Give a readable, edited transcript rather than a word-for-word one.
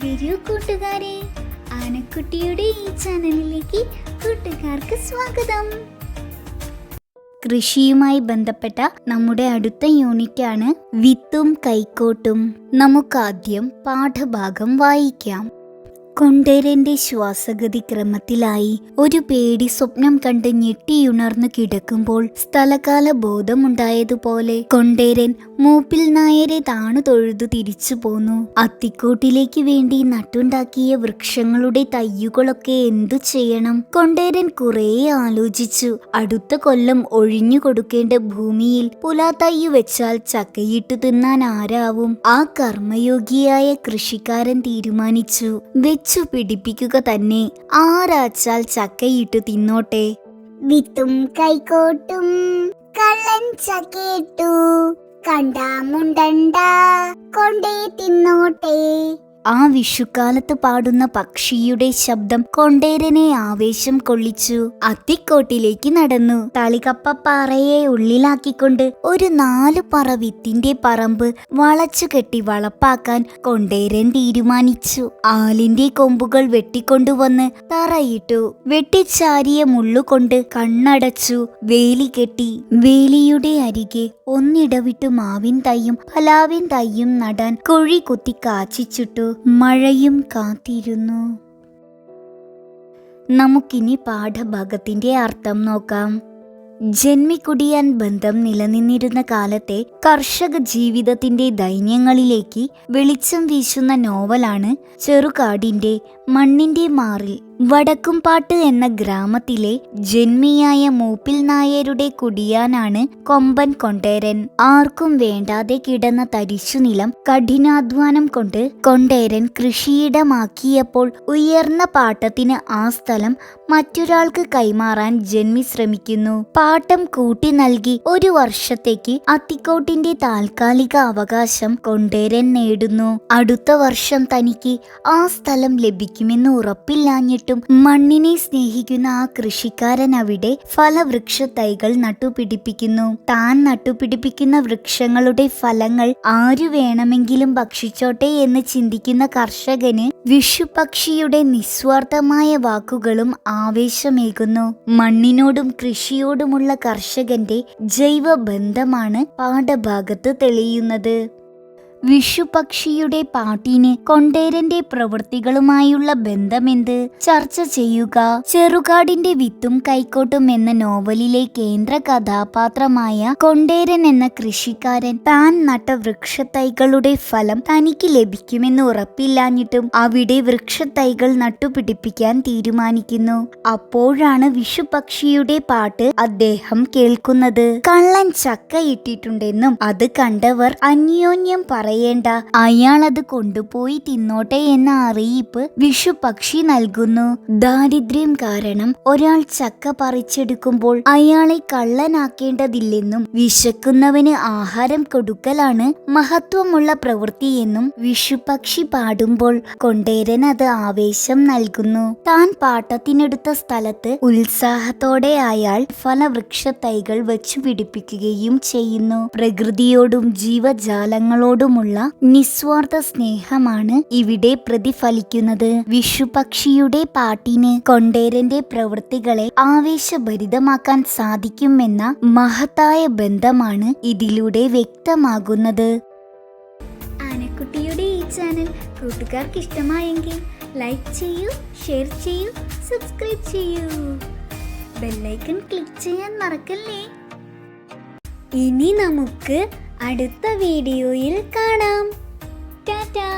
വരൂ കൂട്ടുകാരെ, ആനക്കുട്ടിയുടെ ഈ ചാനലിലേക്ക് കൂട്ടുകാർക്ക് സ്വാഗതം. കൃഷിയുമായി ബന്ധപ്പെട്ട നമ്മുടെ അടുത്ത യൂണിറ്റാണ് വിത്തും കൈക്കോട്ടും. നമുക്കാദ്യം പാഠഭാഗം വായിക്കാം. കൊണ്ടേരന്റെ ശ്വാസഗതി ക്രമത്തിലായി. ഒരു പേടി സ്വപ്നം കണ്ട് ഞെട്ടിയുണർന്നു കിടക്കുമ്പോൾ സ്ഥലകാല ബോധമുണ്ടായതുപോലെ കൊണ്ടേരൻ മൂപ്പിൽ നായരെ താണു തൊഴുതു തിരിച്ചു പോന്നു. അത്തിക്കോട്ടിലേക്ക് വേണ്ടി നട്ടുണ്ടാക്കിയ വൃക്ഷങ്ങളുടെ തയ്യുകളൊക്കെ എന്തു ചെയ്യണം? കൊണ്ടേരൻ കുറേ ആലോചിച്ചു. അടുത്ത കൊല്ലം ഒഴിഞ്ഞു കൊടുക്കേണ്ട ഭൂമിയിൽ പുലാത്തയ്യു വെച്ചാൽ ചക്കയിട്ടു തിന്നാൻ ആരാവും? ആ കർമ്മയോഗിയായ കൃഷിക്കാരൻ തീരുമാനിച്ചു, വെച്ചു പിടിപ്പിക്കുക തന്നെ. ആരാച്ചാൽ ചക്കയിട്ടു തിന്നോട്ടെ. വിത്തും കൈക്കോട്ടും കള്ളൻ ചക്കയിട്ടു, കണ്ടാമുണ്ടണ്ട കൊണ്ടേ തിന്നോട്ടെ. ആ വിഷുക്കാലത്ത് പാടുന്ന പക്ഷിയുടെ ശബ്ദം കൊണ്ടേരനെ ആവേശം കൊള്ളിച്ചു. അത്തിക്കോട്ടിലേക്ക് നടന്നു. തളികപ്പപ്പാറയെ ഉള്ളിലാക്കിക്കൊണ്ട് ഒരു 4 പറ വിത്തിന്റെ പറമ്പ് വളച്ചു കെട്ടി വളപ്പാക്കാൻ കൊണ്ടേരൻ തീരുമാനിച്ചു. ആലിന്റെ കൊമ്പുകൾ വെട്ടിക്കൊണ്ടുവന്ന് തറയിട്ടു. വെട്ടിച്ചാരിയ മുള്ളുകൊണ്ട് കണ്ണടച്ചു. വേലി കെട്ടി. വേലിയുടെ അരികെ ഒന്നിടവിട്ട് മാവിൻ തയ്യും പലാവിൻ തയ്യും നടാൻ കുഴി കുത്തി കാച്ചിച്ചിട്ടു. മഴയും കാത്തിരുന്നു. നമുക്കിനി പാഠഭാഗത്തിന്റെ അർത്ഥം നോക്കാം. ജന്മിക്കുടിയാൻ ബന്ധം നിലനിന്നിരുന്ന കാലത്തെ കർഷക ജീവിതത്തിന്റെ ദൈന്യങ്ങളിലേക്ക് വെളിച്ചം വീശുന്ന നോവലാണ് ചെറുകാടിന്റെ മണ്ണിന്റെ മാറിൽ. വടക്കുംപാട്ട് എന്ന ഗ്രാമത്തിലെ ജന്മിയായ മൂപ്പിൽ നായരുടെ കുടിയാനാണ് കൊമ്പൻ കൊണ്ടേരൻ. ആർക്കും വേണ്ടാതെ കിടന്ന തരിശുനിലം കഠിനാധ്വാനം കൊണ്ട് കൊണ്ടേരൻ കൃഷിയിടമാക്കിയപ്പോൾ ഉയർന്ന പാട്ടത്തിന് ആ സ്ഥലം മറ്റൊരാൾക്ക് കൈമാറാൻ ജന്മി ശ്രമിക്കുന്നു. പാട്ടം കൂട്ടി നൽകി 1 വർഷത്തേക്ക് അത്തിക്കോട്ടിന്റെ താൽക്കാലിക അവകാശം കൊണ്ടേരൻ നേടുന്നു. അടുത്ത വർഷം തനിക്ക് ആ സ്ഥലം ലഭിക്കുമെന്ന് ഉറപ്പില്ലാഞ്ഞിട്ടും മണ്ണിനെ സ്നേഹിക്കുന്ന ആ കൃഷിക്കാരൻ അവിടെ ഫലവൃക്ഷ തൈകൾ നട്ടുപിടിപ്പിക്കുന്നു. താൻ നട്ടുപിടിപ്പിക്കുന്ന വൃക്ഷങ്ങളുടെ ഫലങ്ങൾ ആരു വേണമെങ്കിലും ഭക്ഷിച്ചോട്ടെ എന്ന് ചിന്തിക്കുന്ന കർഷകന് വിഷുപക്ഷിയുടെ നിസ്വാർത്ഥമായ വാക്കുകളും ആവേശമേകുന്നു. മണ്ണിനോടും കൃഷിയോടുമുള്ള കർഷകന്റെ ജൈവ ബന്ധമാണ് പാഠഭാഗത്ത് തെളിയുന്നത്. വിഷുപക്ഷിയുടെ പാട്ടിന് കൊണ്ടേരന്റെ പ്രവൃത്തികളുമായുള്ള ബന്ധമെന്ത്? ചർച്ച ചെയ്യുക. ചെറുകാടിന്റെ വിത്തും കൈക്കോട്ടും എന്ന നോവലിലെ കേന്ദ്ര കഥാപാത്രമായ കൊണ്ടേരൻ എന്ന കൃഷിക്കാരൻ താൻ നട്ട വൃക്ഷത്തൈകളുടെ ഫലം തനിക്ക് ലഭിക്കുമെന്ന് ഉറപ്പില്ലാഞ്ഞിട്ടും അവിടെ വൃക്ഷത്തൈകൾ നട്ടുപിടിപ്പിക്കാൻ തീരുമാനിക്കുന്നു. അപ്പോഴാണ് വിഷുപക്ഷിയുടെ പാട്ട് അദ്ദേഹം കേൾക്കുന്നത്. കള്ളൻ ചക്ക ഇട്ടിട്ടുണ്ടെന്നും അത് കണ്ടവർ അന്യോന്യം പറയേണ്ട, അയാളത് കൊണ്ടുപോയി തിന്നോട്ടെ എന്ന അറിയിപ്പ് വിഷുപക്ഷി നൽകുന്നു. ദാരിദ്ര്യം കാരണം ഒരാൾ ചക്ക പറിച്ചെടുക്കുമ്പോൾ അയാളെ കള്ളനാക്കേണ്ടതില്ലെന്നും വിശക്കുന്നവന് ആഹാരം കൊടുക്കലാണ് മഹത്വമുള്ള പ്രവൃത്തിയെന്നും വിഷുപക്ഷി പാടുമ്പോൾ കൊണ്ടേരൻ അത് ആവേശം നൽകുന്നു. താൻ പാട്ടത്തിനെടുത്ത സ്ഥലത്ത് ഉത്സാഹത്തോടെ അയാൾ ഫലവൃക്ഷ തൈകൾ വെച്ചു പിടിപ്പിക്കുകയും ചെയ്യുന്നു. പ്രകൃതിയോടും ജീവജാലങ്ങളോടും നിസ്വാർത്ഥ സ്നേഹമാണ് ഇവിടെ പ്രതിഫലിക്കുന്നത്. വിഷുപക്ഷിയുടെ പാട്ടിന് കൊണ്ടേരന്റെ പ്രവൃത്തികളെ ആവേശഭരിതമാക്കാൻ സാധിക്കുമെന്ന മഹത്തായ ബന്ധമാണ് ഇതിലൂടെ വ്യക്തമാകുന്നത്. ആനക്കുട്ടിയുടെ ഈ ചാനൽ കൂട്ടുകാർക്ക് ഇഷ്ടമായെങ്കിൽ ലൈക്ക് ചെയ്യൂ, ഷെയർ ചെയ്യൂ, സബ്സ്ക്രൈബ് ചെയ്യൂ. ബെല്ലൈക്കൺ ക്ലിക്ക് ചെയ്യാൻ മറക്കല്ലേ. ഇനി നമുക്ക് അടുത്ത വീഡിയോയിൽ കാണാം. ടാറ്റാ.